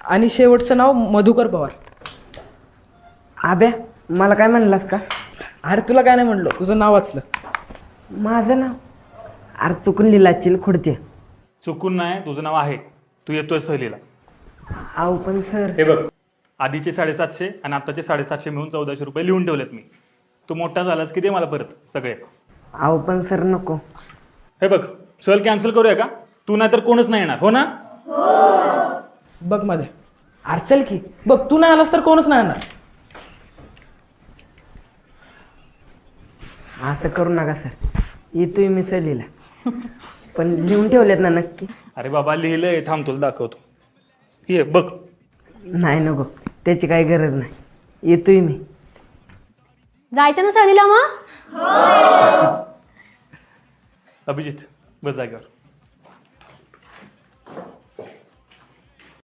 आणि शेवटचं नाव मधुकर पवार. आब्या मला काय म्हणलास का? अरे तुला काय नाही म्हणलो, तुझं नाव वाचलं. माझं नाव अरे चुकून लिहिलाची खुडते. चुकून नाही, तुझं नाव आहे, तू येतोय सहलीला. अहो पण सर. हे बघ, आधीचे 750 आणि आताचे 750 मिळून 1400 रुपये लिहून ठेवलेत मी. तू मोठा झालास की दे मला परत सगळे. अहो पण सर नको. हे बघ, सहल कॅन्सल करूया का? तू नाही तर कोणच नाही येणार, हो ना? बघ मध्ये अरे चल की, बघ तू नाही आलास तर कोणच नाही येणार. असं करू नका सर, येतोय मी सहलीला. पण लिहून ठेवलेत ना नक्की? अरे बाबा लिहिलंय, थांब तुला दाखवतो. ये बघ. नाही नको, त्याची काही गरज नाही, येतोय मी. जायचं ना सहलीला मग? अभिजित बस जागेवर.